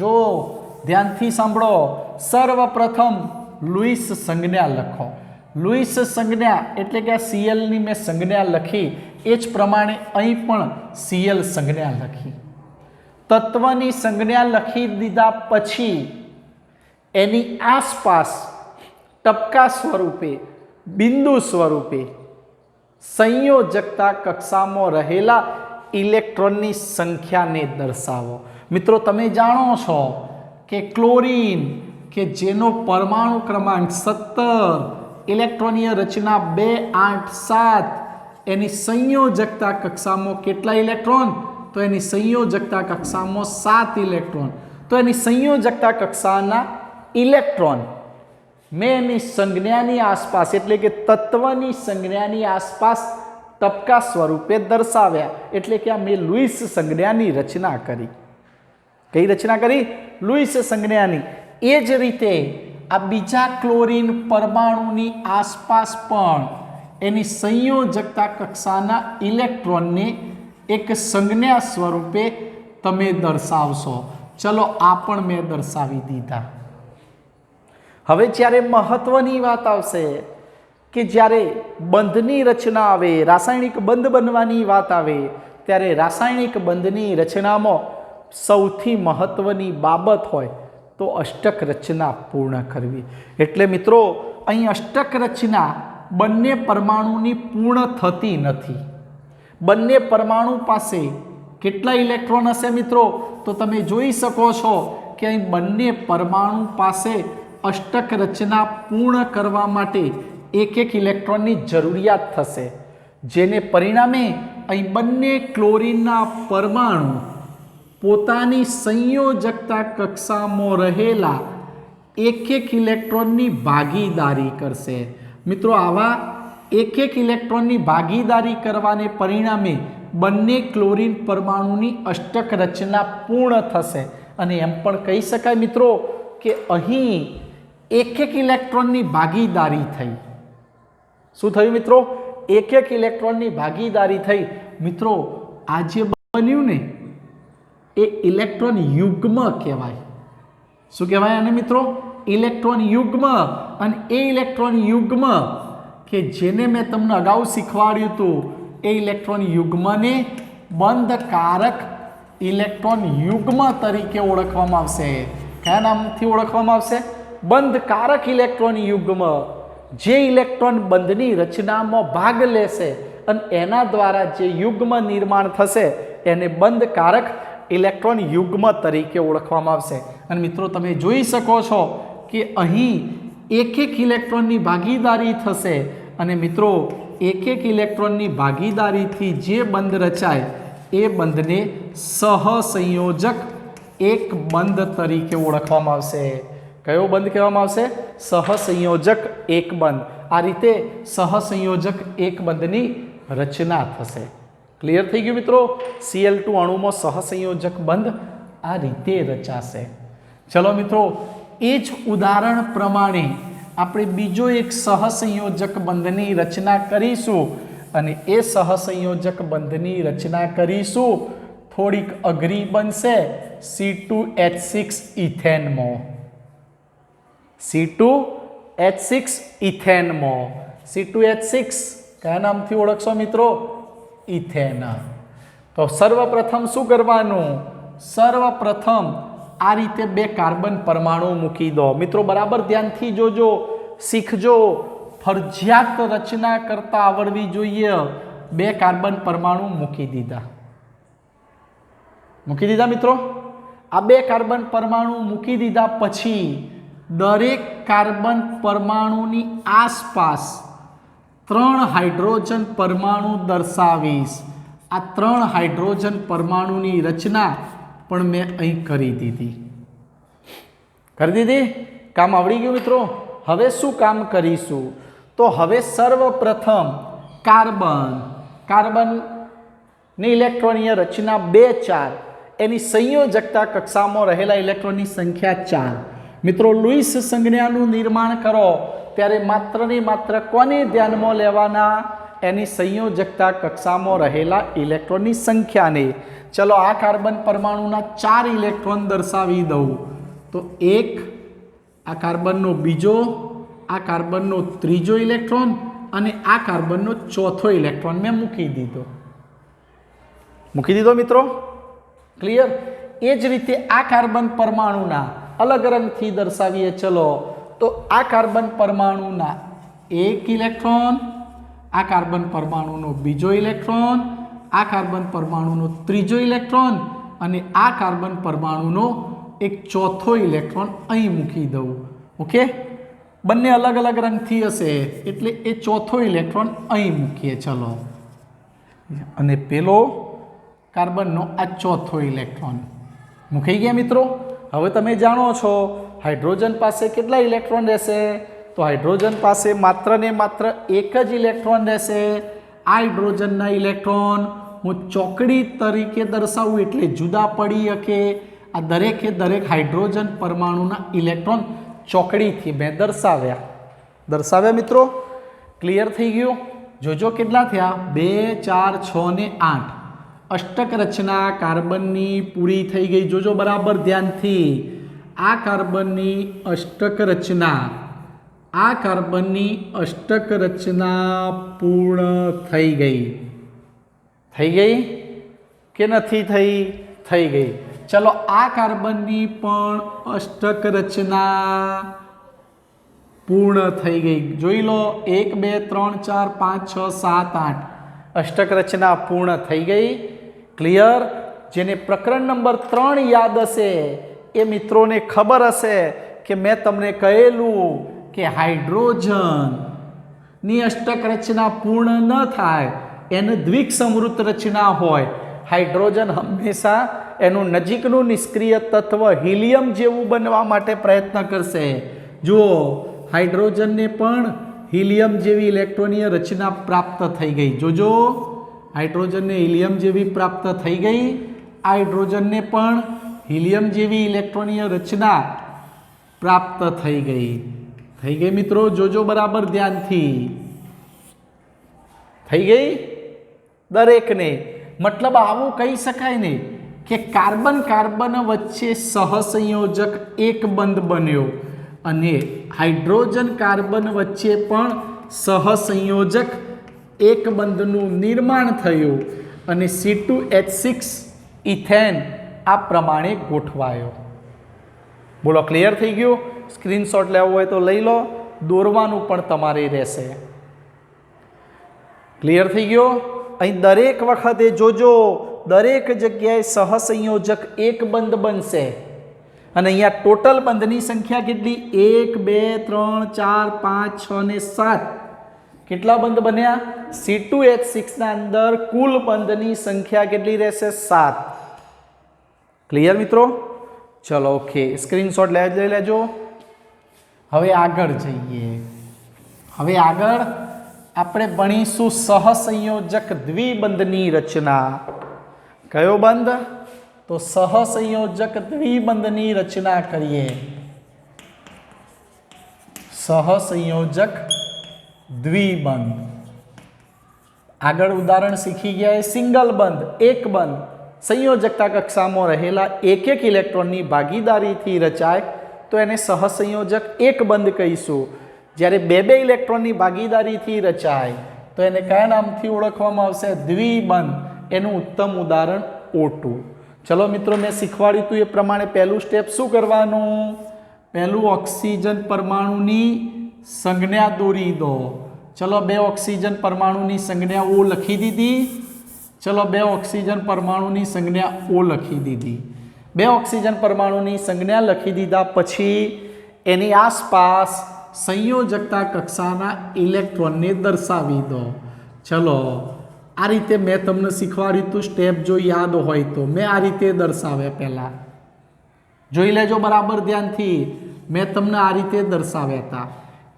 જો ધ્યાનથી સાંભળો, સર્વપ્રથમ લુઈસ સંજ્ઞા લખો. લુઈસ સંજ્ઞા એટલે કે આ Clની મેં સંજ્ઞા લખી, એ જ પ્રમાણે અહીં પણ Cl સંજ્ઞા લખી. તત્વની સંજ્ઞા લખી દીધા પછી એની આસપાસ ટપકા સ્વરૂપે, બિંદુ સ્વરૂપે સંયોજકતા કક્ષામાં રહેલા ઇલેક્ટ્રોનની સંખ્યાને દર્શાવો. મિત્રો તમે જાણો છો કે ક્લોરીન કે જેનો પરમાણુ ક્રમાંક 17, ઇલેક્ટ્રોનીય રચના 2, 8, 7, એની સંયોજકતા કક્ષામાં કેટલા ઇલેક્ટ્રોન? તો એની સંયોજકતા કક્ષામાં 7 ઇલેક્ટ્રોન. તો એની સંયોજકતા કક્ષાના ઇલેક્ટ્રોન મેં એની સંજ્ઞાની આસપાસ એટલે કે તત્વની સંજ્ઞાની આસપાસ ટપકા સ્વરૂપે દર્શાવ્યા. એટલે કે આ મેં લુઈસ સંજ્ઞાની રચના કરી. કઈ રચના કરી? લુઈસ સંજ્ઞાની. એ જ રીતે આ બીજા ક્લોરીન પરમાણુની આસપાસ પણ એની સંયોજકતા કક્ષાના ઇલેક્ટ્રોનને એક સંજ્ઞા સ્વરૂપે તમે દર્શાવશો. ચલો આ પણ મેં દર્શાવી દીધા. હવે જ્યારે મહત્વની વાત આવશે કે જ્યારે બંધની રચના આવે, રાસાયણિક બંધ બનવાની વાત આવે, ત્યારે રાસાયણિક બંધની રચનામાં સૌથી મહત્વની બાબત હોય તો અષ્ટક રચના પૂર્ણ કરવી. એટલે મિત્રો અહીં અષ્ટક રચના બંને પરમાણુની પૂર્ણ થતી નથી. બંને પરમાણુ પાસે કેટલા ઇલેક્ટ્રોન હશે મિત્રો? તો તમે જોઈ શકો છો કે અહીં બંને પરમાણુ પાસે અષ્ટક રચના પૂર્ણ કરવા માટે એક ઇલેક્ટ્રોનની જરૂરિયાત થશે, જેને પરિણામે અહીં બંને ક્લોરીનના પરમાણુ પોતાની સંયોજકતા કક્ષામાં રહેલા એક ઇલેક્ટ્રોનની ભાગીદારી કરશે. મિત્રો આવા એક ઇલેક્ટ્રોનની ભાગીદારી કરવાને પરિણામે બંને ક્લોરીન પરમાણુની અષ્ટક રચના પૂર્ણ થશે. અને એમ પણ કહી શકાય મિત્રો કે અહીં એક ઇલેક્ટ્રોનની ભાગીદારી થઈ. શું થયું મિત્રો? એક ઇલેક્ટ્રોનની ભાગીદારી થઈ. મિત્રો આ જે બન્યું ને એ ઇલેક્ટ્રોન યુગ્મ કહેવાય. શું કહેવાય આને મિત્રો? ઇલેક્ટ્રોન યુગ્મ. અને એ ઇલેક્ટ્રોન યુગ્મ કે જેને મેં તમને અગાઉ શીખવાડ્યું હતું, એ ઇલેક્ટ્રોન યુગ્મને બંધકારક ઇલેક્ટ્રોન યુગ્મ તરીકે ઓળખવામાં આવશે. કયા નામથી ઓળખવામાં આવશે? બંધકારક ઇલેક્ટ્રોન યુગ્મ. જે ઇલેક્ટ્રોન બંધની રચનામાં ભાગ લેશે અને એના દ્વારા જે યુગ્મ નિર્માણ થશે એને બંધકારક ઇલેક્ટ્રોન યુગ્મ તરીકે ઓળખવામાં આવશે. અને મિત્રો તમે જોઈ શકો છો કે અહીં એક ઇલેક્ટ્રોનની ભાગીદારી થશે અને મિત્રો એક ઇલેક્ટ્રોનની ભાગીદારીથી જે બંધ રચાય એ બંધને સહસંયોજક એક બંધ તરીકે ઓળખવામાં આવશે. કયો બંધ કહેવામાં આવશે? સહસંયોજક એક બંધ. આ રીતે સહસંયોજક એક બંધની રચના થશે. ક્લિયર થઈ ગયું મિત્રો? Cl2 અણુમાં સહસંયોજક બંધ આ રીતે રચાશે. ચલો મિત્રો, એ જ ઉદાહરણ પ્રમાણે આપણે બીજો એક સહસંયોજક બંધની રચના કરીશું અને એ સહસંયોજક બંધની રચના કરીશું થોડીક અઘરી બનશે C2H6 ઇથેનમાં. C2H6 ઇથેનમાં. C2H6 કયા નામથી ઓળખશો મિત્રો? ઇથેન. તો સર્વપ્રથમ શું કરવાનું? સર્વપ્રથમ આ રીતે બે કાર્બન પરમાણુ મૂકી દો. મિત્રો બરાબર ધ્યાનથી જોજો, શીખજો. ફરજિયાત રચના કરતા આવડવી જોઈએ. બે કાર્બન પરમાણુ મૂકી દીધા. મૂકી દીધા મિત્રો. આ બે કાર્બન પરમાણુ મૂકી દીધા પછી દરેક કાર્બન પરમાણુની આસપાસ 3 હાઇડ્રોજન પરમાણુ દર્શાવીશ. આ 3 હાઇડ્રોજન પરમાણુની રચના પણ મેં અહીં કરી દીધી. કામ આવડી ગયું મિત્રો. હવે શું કામ કરીશું? તો હવે સર્વપ્રથમ કાર્બનની ઇલેક્ટ્રોનીય રચના 2 4, એની સંયોજકતા કક્ષામાં રહેલા ઇલેક્ટ્રોનની સંખ્યા 4. મિત્રો લુઈસ સંજ્ઞાનું નિર્માણ કરો ત્યારે માત્ર ને માત્ર કોને ધ્યાનમાં લેવાના? એની સંયોજકતા કક્ષામાં રહેલા ઇલેક્ટ્રોનની સંખ્યાને. ચલો આ કાર્બન પરમાણુના 4 ઇલેક્ટ્રોન દર્શાવી દઉં. તો 1, આ કાર્બનનો બીજો, આ કાર્બનનો ત્રીજો ઇલેક્ટ્રોન અને આ કાર્બનનો ચોથો ઇલેક્ટ્રોન મેં મૂકી દીધો મિત્રો. ક્લિયર? એ જ રીતે આ કાર્બન પરમાણુના અલગ રંગથી દર્શાવીએ. ચલો તો આ કાર્બન પરમાણુના 1 ઇલેક્ટ્રોન, આ કાર્બન પરમાણુનો બીજો ઇલેક્ટ્રોન, આ કાર્બન પરમાણુનો ત્રીજો ઇલેક્ટ્રોન અને આ કાર્બન પરમાણુનો એક ચોથો ઇલેક્ટ્રોન અહીં મૂકી દઉં. ઓકે, બંને અલગ અલગ રંગથી હશે એટલે એ ચોથો ઇલેક્ટ્રોન અહીં મૂકીએ. ચલો, અને પેલો કાર્બનનો આ ચોથો ઇલેક્ટ્રોન મૂકી ગયા મિત્રો. હવે તમે જાણો છો હાઇડ્રોજન પાસે કેટલા ઇલેક્ટ્રોન રહેશે? તો હાઇડ્રોજન પાસે માત્ર ને માત્ર એક જ ઇલેક્ટ્રોન રહેશે. આ હાઇડ્રોજનના ઇલેક્ટ્રોન હું ચોકડી તરીકે દર્શાવું એટલે જુદા પડી શકે. આ દરેકે દરેક હાઇડ્રોજન પરમાણુના ઇલેક્ટ્રોન ચોકડીથી મેં દર્શાવ્યા મિત્રો. ક્લિયર થઈ ગયું? જોજો કેટલા થયા? 2 4 6 ને 8. અષ્ટક રચના કાર્બનની પૂરી થઈ ગઈ. જોજો બરાબર ધ્યાનથી. આ કાર્બનની અષ્ટક રચના પૂર્ણ થઈ ગઈ કે નથી થઈ? થઈ ગઈ. ચલો આ કાર્બનની પણ અષ્ટક રચના પૂર્ણ થઈ ગઈ. જોઈ લો, 1 2 3 4 5 6 7 8 અષ્ટક રચના પૂર્ણ થઈ ગઈ. ક્લિયર? જેને પ્રકરણ નંબર 3 યાદ હશે એ મિત્રોને ખબર હશે કે મેં તમને કહેલું કે હાઇડ્રોજનની અષ્ટક રચના પૂર્ણ ન થાય એને દ્વિક સમૃદ્ધ રચના હોય. હાઇડ્રોજન હંમેશા એનું નજીકનું નિષ્ક્રિય તત્વ હિલિયમ જેવું બનવા માટે પ્રયત્ન કરશે. જુઓ, હાઇડ્રોજનને પણ હિલિયમ જેવી ઇલેક્ટ્રોનીય રચના પ્રાપ્ત થઈ ગઈ. જોજો, હાઇડ્રોજનને હિલિયમ જેવી પ્રાપ્ત થઈ ગઈ. હાઇડ્રોજનને પણ હિલિયમ જેવી ઇલેક્ટ્રોનીય રચના પ્રાપ્ત થઈ ગઈ મિત્રો. જોજો બરાબર ધ્યાનથી. થઈ ગઈ દરેકને. મતલબ આવું કહી શકાય ને કે કાર્બન વચ્ચે સહસંયોજક એક બંધ બન્યો અને હાઇડ્રોજન કાર્બન વચ્ચે પણ સહસંયોજક એક બંધનું નિર્માણ થયું અને C2H6 ઇથેન આ પ્રમાણે ગોઠવાયો. બોલો, ક્લિયર થઈ ગયું? સ્ક્રીનશોટ લેવો હોય તો લઈ લો, દોરવાનું પણ તમારે રહેશે. ક્લિયર થઈ ગયો? અહીં દરેક વખતે જોજો, દરેક જગ્યાએ સહસંયોજક એક બંધ બનશે અને અહીંયા ટોટલ બંધની સંખ્યા કેટલી? 1 2 3 4 5 6 ને 7. કેટલા બંધ બન્યા? C2H6ના અંદર કુલ બંધની સંખ્યા કેટલી રહેશે? 7. ક્લિયર મિત્રો? ચલો, ઓકે, સ્ક્રીનશોટ લઈ લેજો. હવે આગળ જઈએ. હવે આગળ આપણે ભણીશું સહસંયોજક દ્વિબંધની રચના. કયો બંધ? તો સહસંયોજક દ્વિબંધની રચના કરીએ. સહસંયોજક દ્વિબંધ. આગળ ઉદાહરણ શીખી ગયા. સિંગલ બંધ, એક બંધ સંયોજકતા કક્ષામાં રહેલા એક ઇલેક્ટ્રોનની ભાગીદારીથી રચાય તો એને સહસંયોજક એક બંધ કહીશું. જ્યારે બે ઇલેક્ટ્રોનની ભાગીદારીથી રચાય તો એને કયા નામથી ઓળખવામાં આવશે? દ્વિબંધ. એનું ઉત્તમ ઉદાહરણ O2. ચલો મિત્રો, મેં શીખવાડ્યું હતું એ પ્રમાણે પહેલું સ્ટેપ શું કરવાનું? પહેલું ઓક્સિજન પરમાણુની સંજ્ઞા દોરી દો. ચલો, 2 ઓક્સિજન પરમાણુની સંજ્ઞા O લખી દીધી. ચલો, 2 ઓક્સિજન પરમાણુની સંજ્ઞા O લખી દીધી. બે ઓક્સિજન પરમાણુની સંજ્ઞા લખી દીધા પછી એની આસપાસ સંયોજકતા કક્ષાના ઇલેક્ટ્રોનને દર્શાવી દો. ચલો આ રીતે મેં તમને શીખવાડ્યું હતું. સ્ટેપ જો યાદ હોય તો મેં આ રીતે દર્શાવ્યા. પહેલાં જોઈ લેજો બરાબર ધ્યાનથી. મેં તમને આ રીતે દર્શાવ્યા હતા.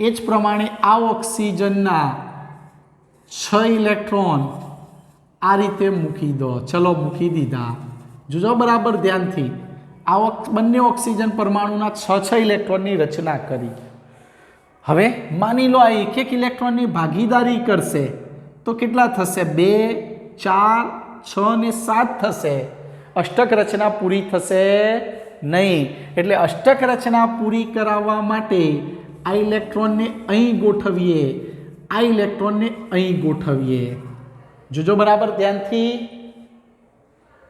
એ જ પ્રમાણે આ ઓક્સિજનના 6 ઇલેક્ટ્રોન આ રીતે મૂકી દો. ચલો મૂકી દીધા. જોજો બરાબર ધ્યાનથી. આ બંને ઓક્સિજન પરમાણુના 6 ઇલેક્ટ્રોનની રચના કરી. હવે માની લો આ એક એક ઇલેક્ટ્રોનની ભાગીદારી કરશે તો કેટલા થશે? 2, 4, 6 ને 7 થશે. અષ્ટક રચના પૂરી થશે નહીં. એટલે અષ્ટક રચના પૂરી કરાવવા માટે આ ઇલેક્ટ્રોનને અહીં ગોઠવીએ, આ ઇલેક્ટ્રોનને અહીં ગોઠવીએ. જોજો બરાબર ધ્યાનથી.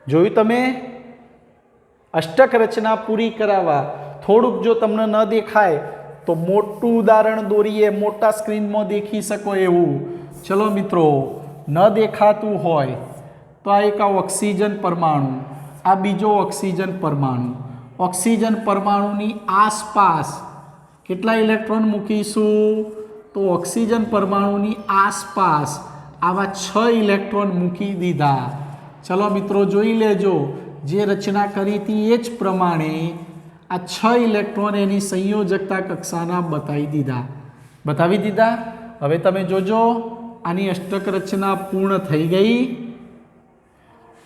જોયું તમે? અષ્ટક રચના પૂરી કરાવવા. થોડુંક જો તમને ન દેખાય તો મોટું ઉદાહરણ દોરીએ, મોટા સ્ક્રીનમાં દેખી શકો એવું. ચલો મિત્રો, ન દેખાતું હોય તો આ એક ઓક્સિજન પરમાણુ, આ બીજો ઓક્સિજન પરમાણુ. ઓક્સિજન પરમાણુની આસપાસ કેટલા ઇલેક્ટ્રોન મૂકીશું? તો ઓક્સિજન પરમાણુની આસપાસ આવા 6 ઇલેક્ટ્રોન મૂકી દીધા. ચલો મિત્રો જોઈ લેજો, જે રચના કરી હતી એ જ પ્રમાણે આ 6 ઇલેક્ટ્રોન એની સંયોજકતા કક્ષાના બતાવી દીધા. હવે તમે જોજો, આની અષ્ટક રચના પૂર્ણ થઈ ગઈ.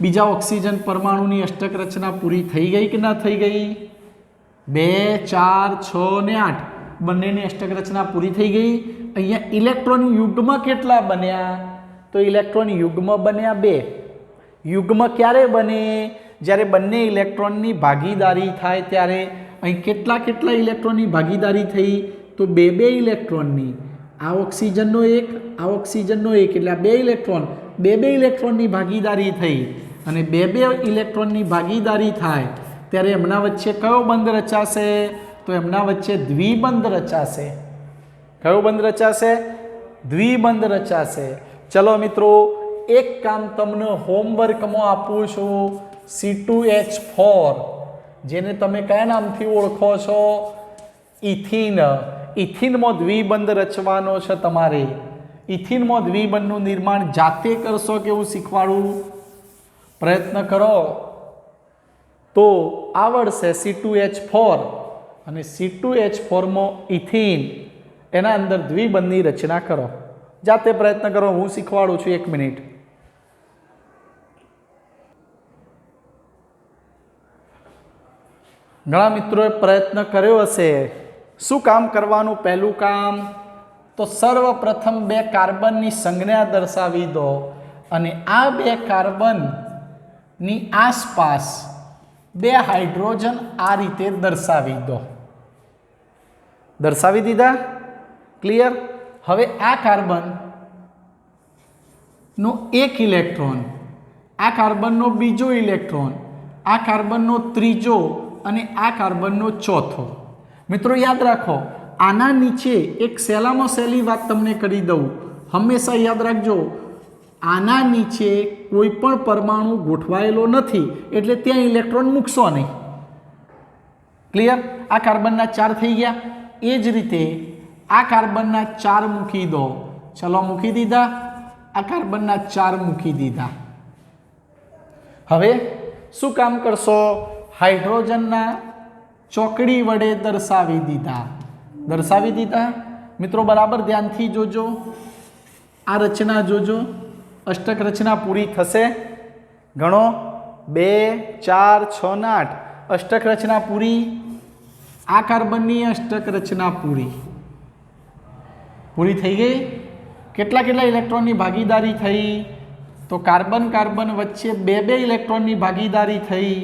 બીજા ઓક્સિજન પરમાણુની અષ્ટક રચના પૂરી થઈ ગઈ કે ના થઈ ગઈ? 2, 4, 6 ને 8 બંનેની અષ્ટક રચના પૂરી થઈ ગઈ. અહીંયા ઇલેક્ટ્રોન યુગ્મ કેટલા બન્યા? તો ઇલેક્ટ્રોન યુગ્મ બન્યા 2. યુગ્મ ક્યારે બને? જ્યારે બંને ઇલેક્ટ્રોનની ભાગીદારી થાય ત્યારે. અહીં કેટલા ઇલેક્ટ્રોનની ભાગીદારી થઈ? તો 2 ઇલેક્ટ્રોનની. આ ઓક્સિજનનો એક, આ ઓક્સિજનનો એક, એટલે આ 2 ઇલેક્ટ્રોન, 2 ઇલેક્ટ્રોનની ભાગીદારી થઈ. અને 2 ઇલેક્ટ્રોનની ભાગીદારી થાય ત્યારે એમના વચ્ચે કયો બંધ રચાશે? તો એમના વચ્ચે દ્વિબંધ રચાશે. કયો બંધ રચાશે? દ્વિબંધ રચાશે. ચલો મિત્રો, એક કામ તમને હોમવર્કમાં આપું છું. C2H4 જેને તમે કયા નામથી ઓળખો છો? ઇથિન. ઇથિનમાં દ્વિબંધ રચવાનો છે તમારે. ઇથિનમાં દ્વિબંધનું નિર્માણ જાતે કરશો કે એવું શીખવાડું? પ્રયત્ન કરો તો આવડશે. C2H4 અને C2H4માં ઇથિન, એના અંદર દ્વિબંધની રચના કરો. જાતે પ્રયત્ન કરો, હું શીખવાડું છું. 1 મિનિટ. ઘણા મિત્રોએ પ્રયત્ન કર્યો હશે. શું કામ કરવાનું? પહેલું કામ તો સર્વપ્રથમ 2 કાર્બનની સંજ્ઞા દર્શાવી દો અને આ 2 કાર્બનની આસપાસ 2 હાઇડ્રોજન આ રીતે દર્શાવી દો. દર્શાવી દીધા? ક્લિયર? હવે આ કાર્બનનો 1 ઇલેક્ટ્રોન, આ કાર્બનનો બીજો ઇલેક્ટ્રોન, આ કાર્બનનો ત્રીજો અને આ કાર્બનનો ચોથો. મિત્રો યાદ રાખો, આના નીચે એક સહેલામાં સહેલી વાત તમને કરી દઉં. હંમેશા યાદ રાખજો, આના નીચે કોઈ પણ પરમાણુ ગોઠવાયેલો નથી એટલે ત્યાં ઇલેક્ટ્રોન મૂકશો નહીં. ક્લિયર? આ કાર્બનના 4 થઈ ગયા. એ જ રીતે આ કાર્બનના 4 મૂકી દો. ચલો મૂકી દીધા. આ કાર્બનના 4 મૂકી દીધા. હવે શું કામ કરશો? હાઇડ્રોજનના ચોકડી વડે દર્શાવી દીધા. દર્શાવી દીધા. મિત્રો બરાબર ધ્યાનથી જોજો, આ રચના જોજો. અષ્ટક રચના પૂરી થશે. ગણો 2, 4, 6 ને 8 અષ્ટક રચના પૂરી. આ કાર્બનની અષ્ટક રચના પૂરી થઈ ગઈ. કેટલા ઇલેક્ટ્રોનની ભાગીદારી થઈ? તો કાર્બન કાર્બન વચ્ચે 2 ઇલેક્ટ્રોનની ભાગીદારી થઈ.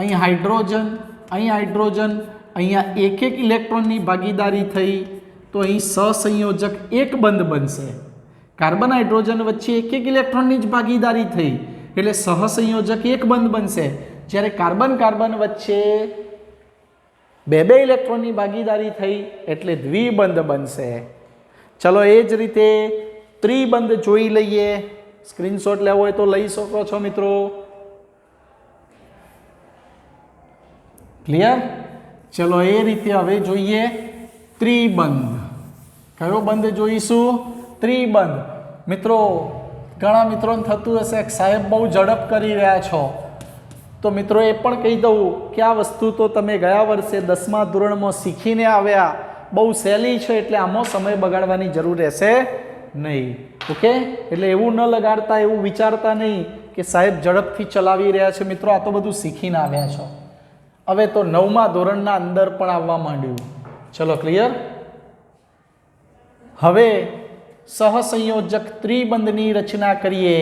અહીં હાઇડ્રોજન, અહીં હાઇડ્રોજન, અહીંયા 1 ઇલેક્ટ્રોનની ભાગીદારી થઈ. તો અહીં સહસંયોજક એક બંધ બનશે. કાર્બન હાઇડ્રોજન વચ્ચે 1 ઇલેક્ટ્રોનની જ ભાગીદારી થઈ એટલે સહસંયોજક એક બંધ બનશે. જ્યારે કાર્બન કાર્બન વચ્ચે 2 ઇલેક્ટ્રોનની ભાગીદારી થઈ એટલે દ્વિબંધ બનશે. ચલો એ જ રીતે ત્રિબંધ જોઈ લઈએ. સ્ક્રીનશોટ લેવો હોય તો લઈ શકો છો મિત્રો. ક્લિયર? ચલો એ રીતે હવે જોઈએ ત્રિબંધ. કયો બંધ જોઈશું? ત્રિબંધ. મિત્રો ઘણા મિત્રોને થતું હશે કે સાહેબ બહુ ઝડપ કરી રહ્યા છો, તો મિત્રો એ પણ કહી દઉં કે આ વસ્તુ તો તમે ગયા વર્ષે 10મા ધોરણમાં શીખીને આવ્યા, બહુ સહેલી છે, એટલે આમાં સમય બગાડવાની જરૂર રહેશે નહીં. ઓકે, એટલે એવું ન લગાડતા, એવું વિચારતા નહીં કે સાહેબ ઝડપથી ચલાવી રહ્યા છે. મિત્રો આ તો બધું શીખીને આવ્યા છો. હવે તો 9મા ધોરણના અંદર પણ આવવા માંડ્યું. ચલો ક્લિયર? હવે સહસંયોજક ત્રિબંધની રચના કરીએ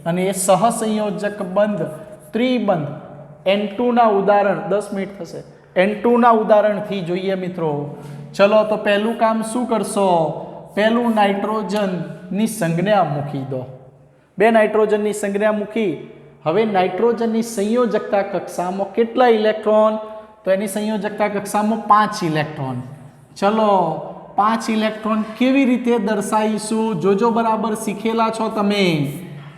અને એ સહસંયોજક બંધ ત્રિબંધ N2ના ઉદાહરણ 10 મિનિટ થશે. N2ના ઉદાહરણથી જોઈએ મિત્રો. ચલો તો પહેલું કામ શું કરશો? પહેલું નાઇટ્રોજનની સંજ્ઞા મૂકી દો. 2 નાઇટ્રોજનની સંજ્ઞા મૂકી. હવે નાઇટ્રોજનની સંયોજકતા કક્ષામાં કેટલા ઇલેક્ટ્રોન? તો એની સંયોજકતા કક્ષામાં 5 ઇલેક્ટ્રોન. ચલો 5 ઇલેક્ટ્રોન કેવી રીતે દર્શાવીશું? જોજો બરાબર શીખેલા છો તમે.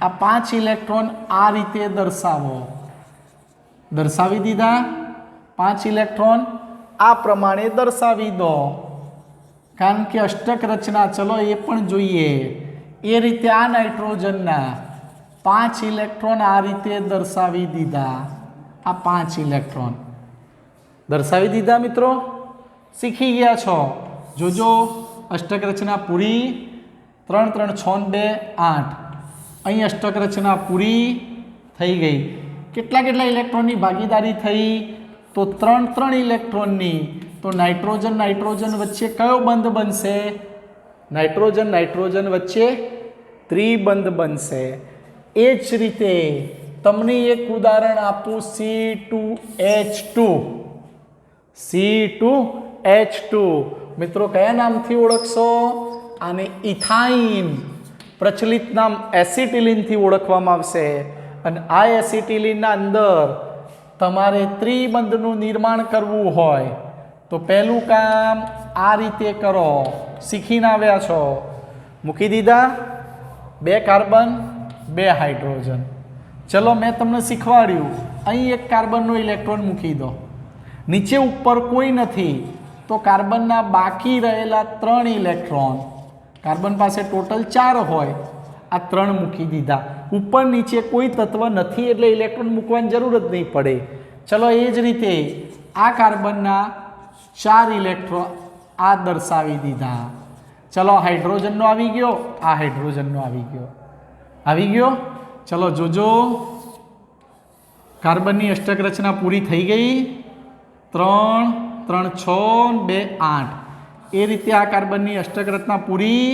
આ 5 ઇલેક્ટ્રોન આ રીતે દર્શાવો. દર્શાવી દીધા? 5 ઇલેક્ટ્રોન આ પ્રમાણે દર્શાવી દો. કારણ કે અષ્ટક રચના, ચલો એ પણ જોઈએ. એ રીતે આ નાઇટ્રોજનના 5 ઇલેક્ટ્રોન આ રીતે દર્શાવી દીધા. આ 5 ઇલેક્ટ્રોન દર્શાવી દીધા. મિત્રો શીખી ગયા છો. જોજો અષ્ટક રચના પૂરી. 3 3 6 2 8. અહીં અષ્ટક રચના પૂરી થઈ ગઈ. કેટલા ઇલેક્ટ્રોનની ભાગીદારી થઈ? તો 3 ઇલેક્ટ્રોનની. તો નાઇટ્રોજન નાઇટ્રોજન વચ્ચે કયો બંધ બનશે? નાઇટ્રોજન નાઇટ્રોજન વચ્ચે ત્રિબંધ બનશે. એ જ રીતે તમને એક ઉદાહરણ આપું, C2H2. C2H2 મિત્રો કયા નામથી ઓળખશો? આને ઇથાઇન, પ્રચલિત નામ એસિટિલિનથી ઓળખવામાં આવશે. અને આ એસિટિલિનના અંદર તમારે ત્રિબંધનું નિર્માણ કરવું હોય તો પહેલું કામ આ રીતે કરો. શીખીને આવ્યા છો. મૂકી દીધા 2 કાર્બન 2 હાઇડ્રોજન. ચલો મેં તમને શીખવાડ્યું. અહીં એક કાર્બનનો ઇલેક્ટ્રોન મૂકી દો. નીચે ઉપર કોઈ નથી, તો કાર્બનના બાકી રહેલા 3 ઇલેક્ટ્રોન, કાર્બન પાસે ટોટલ 4 હોય, આ 3 મૂકી દીધા. ઉપર નીચે કોઈ તત્વ નથી એટલે ઇલેક્ટ્રોન મૂકવાની જરૂર જ નહીં પડે. ચલો એ જ રીતે આ કાર્બનના 4 ઇલેક્ટ્રોન આ દર્શાવી દીધા. ચલો હાઇડ્રોજનનો આવી ગયો, આ હાઇડ્રોજનનો આવી ગયો. આવી ગયો? ચલો જોજો કાર્બનની અષ્ટક રચના પૂરી થઈ ગઈ. 3 3 6 2 8. એ રીતે આ કાર્બનની અષ્ટક રચના પૂરી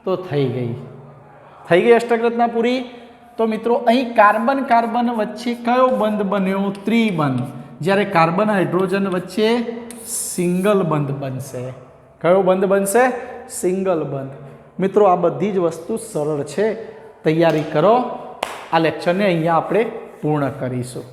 તો થઈ ગઈ. થઈ ગઈ અષ્ટક રચના પૂરી. તો મિત્રો અહીં કાર્બન કાર્બન વચ્ચે કયો બંધ બન્યો? ત્રિબંધ. જ્યારે કાર્બન હાઇડ્રોજન વચ્ચે સિંગલ બંધ બનશે. કયો બંધ બનશે? સિંગલ બંધ. મિત્રો આ બધી જ વસ્તુ સરળ છે. તૈયારી કરો. આ લેક્ચરને અહીંયા આપણે પૂર્ણ કરીશું.